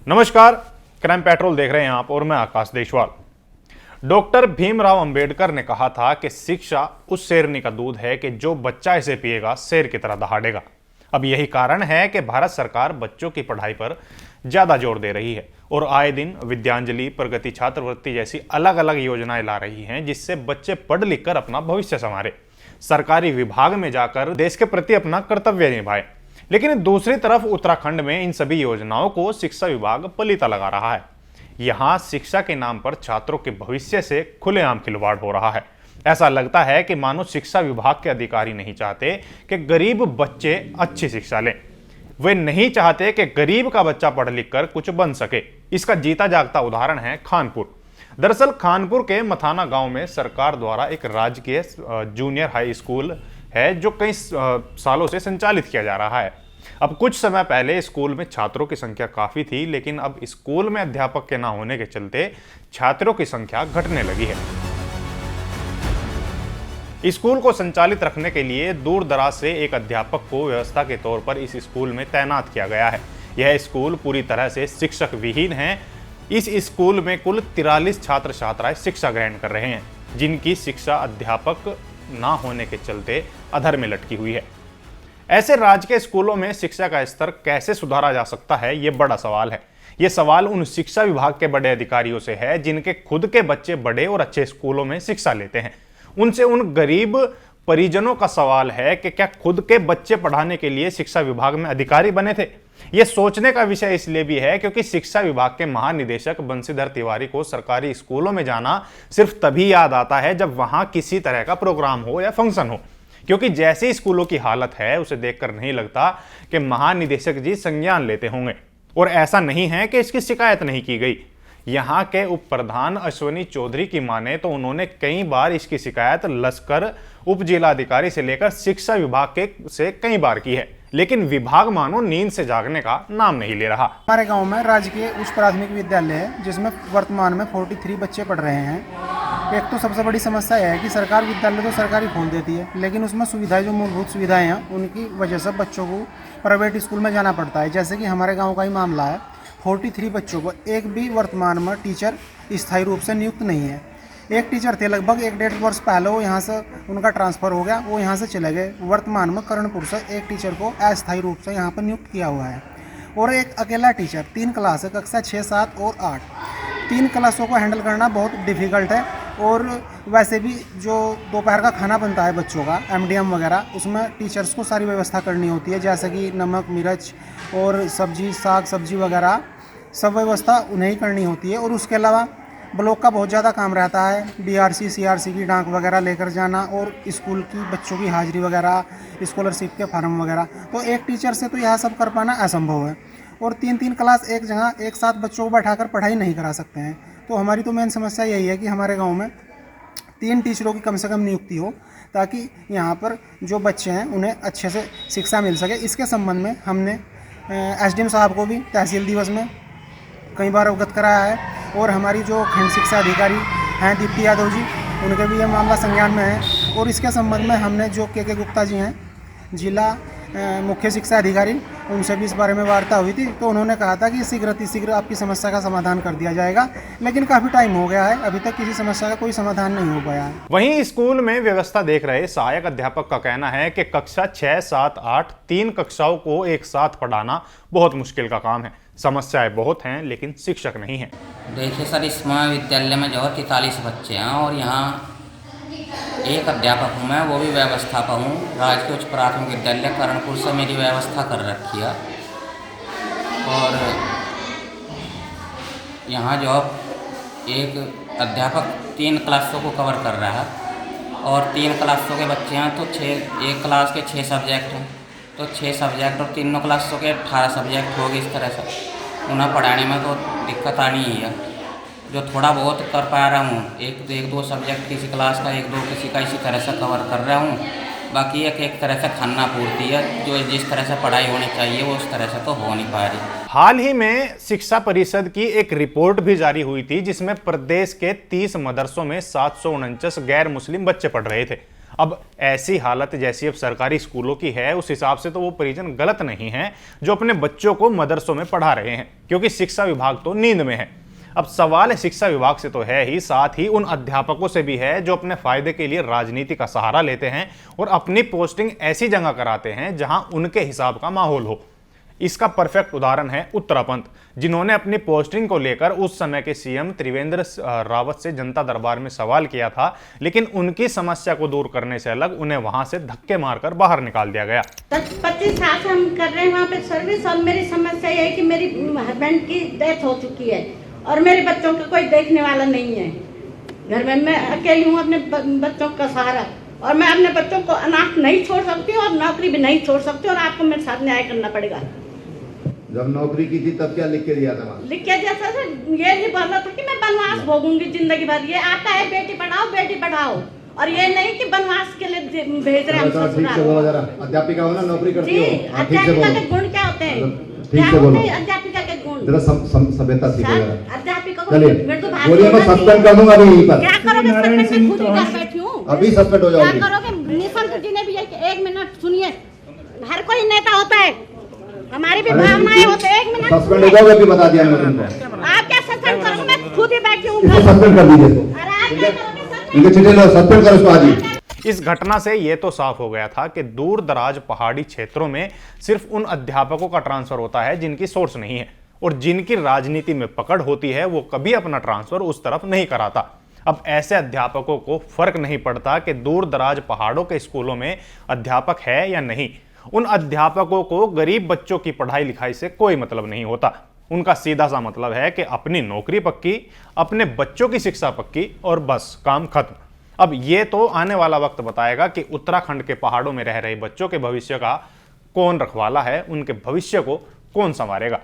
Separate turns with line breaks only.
नमस्कार, crime petrol देख रहे हैं आप और मैं आकाश देशवाल। डॉक्टर भीमराव अंबेडकर ने कहा था कि शिक्षा उस शेरनी का दूध है कि जो बच्चा इसे पिएगा शेर की तरह दहाड़ेगा। अब यही कारण है कि भारत सरकार बच्चों की पढ़ाई पर ज्यादा जोर दे रही है और आए दिन विद्यांजलि, प्रगति छात्रवृत्ति जैसी अलग अलग योजनाएं ला रही हैं जिससे बच्चे पढ़ लिख कर अपना भविष्य संवारे, सरकारी विभाग में जाकर देश के प्रति अपना कर्तव्य निभाए। लेकिन दूसरी तरफ उत्तराखंड में इन सभी योजनाओं को शिक्षा विभाग पलीता लगा रहा है। यहां शिक्षा के नाम पर छात्रों के भविष्य से खुलेआम खिलवाड़ हो रहा है। ऐसा लगता है कि मानो शिक्षा विभाग के अधिकारी नहीं चाहते कि गरीब बच्चे अच्छी शिक्षा लें। वे नहीं चाहते कि गरीब का बच्चा पढ़ लिख कर कुछ बन सके। इसका जीता जागता उदाहरण है खानपुर। दरअसल खानपुर के मथाना गांव में सरकार द्वारा एक राजकीय जूनियर हाई स्कूल है जो कई सालों से संचालित किया जा रहा है। अब कुछ समय पहले स्कूल में छात्रों की संख्या काफी थी, लेकिन अब स्कूल में अध्यापक के न होने के चलते छात्रों की संख्या घटने लगी है। स्कूल को संचालित रखने के लिए दूर दराज से एक अध्यापक को व्यवस्था के तौर पर इस स्कूल में तैनात किया गया है। यह स्कूल पूरी तरह से शिक्षक विहीन है। इस स्कूल में कुल 43 छात्र छात्राएं शिक्षा ग्रहण कर रहे हैं, जिनकी शिक्षा अध्यापक ना होने के चलते अधर में लटकी हुई है। ऐसे राजकीय स्कूलों में शिक्षा का स्तर कैसे सुधारा जा सकता है, यह बड़ा सवाल है। यह सवाल उन शिक्षा विभाग के बड़े अधिकारियों से है जिनके खुद के बच्चे बड़े और अच्छे स्कूलों में शिक्षा लेते हैं। उनसे उन गरीब परिजनों का सवाल है कि क्या खुद के बच्चे पढ़ाने के लिए शिक्षा विभाग में अधिकारी बने थे। यह सोचने का विषय इसलिए भी है क्योंकि शिक्षा विभाग के महानिदेशक बंशीधर तिवारी को सरकारी स्कूलों में जाना सिर्फ तभी याद आता है जब वहां किसी तरह का प्रोग्राम हो या फंक्शन हो, क्योंकि जैसी स्कूलों की हालत है उसे देखकर नहीं लगता कि महानिदेशक जी संज्ञान लेते होंगे। और ऐसा नहीं है कि इसकी शिकायत नहीं की गई। यहाँ के उप प्रधान अश्वनी चौधरी की माने तो उन्होंने कई बार इसकी शिकायत लश्कर, उप जिलाधिकारी से लेकर शिक्षा विभाग से कई बार की है, लेकिन विभाग मानो नींद से जागने का नाम नहीं ले रहा।
हमारे गांव में राजकीय उच्च प्राथमिक विद्यालय है जिसमें वर्तमान में 43 बच्चे पढ़ रहे हैं। एक तो सबसे बड़ी समस्या है कि सरकार विद्यालय तो सरकारी खोल देती है, लेकिन उसमें सुविधाएं, जो मूलभूत सुविधाएं हैं, उनकी वजह से बच्चों को प्राइवेट स्कूल में जाना पड़ता है। जैसे कि हमारे गाँव का ही मामला है, 43 बच्चों को एक भी वर्तमान में टीचर स्थायी रूप से नियुक्त नहीं है। एक टीचर थे लगभग 1-1.5 वर्ष पहले, वो यहाँ से उनका ट्रांसफ़र हो गया, वो यहाँ से चले गए। वर्तमान में कर्णपुर से एक टीचर को अस्थायी रूप से यहाँ पर नियुक्त किया हुआ है। और एक अकेला टीचर 3 क्लास है, कक्षा 6, 7 और 8, 3 क्लासों को हैंडल करना बहुत डिफ़िकल्ट है। और वैसे भी जो दोपहर का खाना बनता है बच्चों का, MDM वगैरह, उसमें टीचर्स को सारी व्यवस्था करनी होती है, जैसे कि नमक, मिर्च और सब्जी, साग सब्जी वगैरह सब व्यवस्था उन्हें ही करनी होती है। और उसके अलावा ब्लॉक का बहुत ज़्यादा काम रहता है, BRC CRC की डाक वगैरह लेकर जाना और स्कूल की बच्चों की हाजिरी वगैरह, स्कॉलरशिप के फार्म वगैरह। तो एक टीचर से तो यह सब कर पाना असंभव है। और 3-3 क्लास एक जगह एक साथ बच्चों को बैठाकर पढ़ाई नहीं करा सकते हैं। तो हमारी तो मेन समस्या यही है कि हमारे गाँव में 3 टीचरों की कम से कम नियुक्ति हो, ताकि यहाँ पर जो बच्चे हैं उन्हें अच्छे से शिक्षा मिल सके। इसके संबंध में हमने SDM साहब को भी तहसील दिवस में कई बार अवगत कराया है। और हमारी जो खंड शिक्षा अधिकारी हैं दीप्ति यादव जी, उनके भी ये मामला संज्ञान में है। और इसके संबंध में हमने जो के गुप्ता जी हैं, जिला मुख्य शिक्षा अधिकारी, उनसे भी इस बारे में वार्ता हुई थी। तो उन्होंने कहा था कि शीघ्र आपकी समस्या का समाधान कर दिया जाएगा, लेकिन काफ़ी टाइम हो गया है, अभी तक किसी समस्या का कोई समाधान नहीं हो पाया है।
वहीं स्कूल में व्यवस्था देख रहे सहायक अध्यापक का कहना है कि कक्षा 6, 7, 8 3 कक्षाओं को एक साथ पढ़ाना बहुत मुश्किल का काम है। समस्याएं बहुत हैं लेकिन शिक्षक नहीं हैं।
देखिए सर, इस महाविद्यालय में जो है 43 बच्चे हैं और यहाँ एक अध्यापक हूँ मैं, वो भी व्यवस्थापक हूँ। राजकीय उच्च प्राथमिक विद्यालय कर्णपुर से मेरी व्यवस्था कर रखी है। और यहाँ जो एक अध्यापक 3 क्लासों को कवर कर रहा है और 3 क्लासों के बच्चे हैं तो एक क्लास के 6 सब्जेक्ट हैं, तो 6 सब्जेक्ट और 3 क्लासों के 18 सब्जेक्ट हो गए। इस तरह से उन्हें पढ़ाने में तो दिक्कत आनी ही है। जो थोड़ा बहुत कर पा रहा हूँ, एक दो सब्जेक्ट किसी क्लास का, 1-2 किसी का, इसी तरह से कवर कर रहा हूँ। बाकी एक तरह से खाना पूर्ति है, जो जिस तरह से पढ़ाई होनी चाहिए वो उस तरह से तो हो नहीं पा रही।
हाल ही में शिक्षा परिषद की एक रिपोर्ट भी जारी हुई थी जिसमें प्रदेश के 30 मदरसों में 749 गैर मुस्लिम बच्चे पढ़ रहे थे। अब ऐसी हालत जैसी अब सरकारी स्कूलों की है, उस हिसाब से तो वो परिजन गलत नहीं हैं जो अपने बच्चों को मदरसों में पढ़ा रहे हैं, क्योंकि शिक्षा विभाग तो नींद में है। अब सवाल शिक्षा विभाग से तो है ही, साथ ही उन अध्यापकों से भी है जो अपने फायदे के लिए राजनीति का सहारा लेते हैं और अपनी पोस्टिंग ऐसी जगह कराते हैं जहां उनके हिसाब का माहौल हो। इसका परफेक्ट उदाहरण है उत्तराखंड, जिन्होंने अपनी पोस्टिंग को लेकर उस समय के सीएम त्रिवेंद्र रावत से जनता दरबार में सवाल किया था, लेकिन उनकी समस्या को दूर करने से अलग उन्हें वहां से धक्के मारकर बाहर निकाल दिया गया।
25 साल से हम कर रहे हैं वहाँ पे सर्विस, और मेरी समस्या ये है कि मेरी हस्बैंड की डेथ हो चुकी है और मेरे बच्चों का कोई देखने वाला नहीं है घर में। मैं अकेली हूँ अपने बच्चों का सहारा, और मैं अपने बच्चों को अनाथ नहीं छोड़ सकती और नौकरी भी नहीं छोड़ सकती, और आपको मेरे साथ न्याय करना पड़ेगा।
जब नौकरी की थी तब क्या लिख के दिया था?
लिख के दिया था, ये नहीं बोल रहा था कि मैं बनवास भोगूंगी जिंदगी भर। ये आता है बेटी पढ़ाओ, और ये नहीं कि बनवास के लिए भेज रहे हैं।
ठीक से बोलो जरा, अध्यापिका हो ना, नौकरी करती हो,
अध्यापिका के गुण क्या होते हैं?
ठीक से बोलो,
अध्यापिका के गुण
जरा सभ्यता सीखो जरा।
अध्यापिका को
चलिए बोलिए, मैं सस्पेंड कर दूंगा अभी यहीं पर।
क्या करोगे? सस्पेंड खुद ही कर बैठी हूँ,
अभी सस्पेंड हो जाओगे।
क्या करोगे? निशंक जी ने भी एक मिनट सुनिए, हर कोई नेता होता है, हमारी भी भावनाएं होती है। 1 मिनट
सस्पेंड हो जाओगे, अभी बता दिया मैं तुमको।
आप क्या सस्पेंड करोगे? मैं खुद ही बैठी हूँ।
इसको सस्पेंड कर दीजिए, इनके चिट्ठी लो, सस्पेंड करो इसको आज ही।
इस घटना से यह तो साफ हो गया था कि दूर दराज पहाड़ी क्षेत्रों में सिर्फ उन अध्यापकों का ट्रांसफर होता है जिनकी सोर्स नहीं है, और जिनकी राजनीति में पकड़ होती है वो कभी अपना ट्रांसफर उस तरफ नहीं कराता। अब ऐसे अध्यापकों को फर्क नहीं पड़ता कि दूर दराज पहाड़ों के स्कूलों में अध्यापक है या नहीं। उन अध्यापकों को गरीब बच्चों की पढ़ाई लिखाई से कोई मतलब नहीं होता। उनका सीधा सा मतलब है कि अपनी नौकरी पक्की, अपने बच्चों की शिक्षा पक्की, और बस काम खत्म। अब ये तो आने वाला वक्त बताएगा कि उत्तराखंड के पहाड़ों में रह रहे बच्चों के भविष्य का कौन रखवाला है, उनके भविष्य को कौन संवारेगा।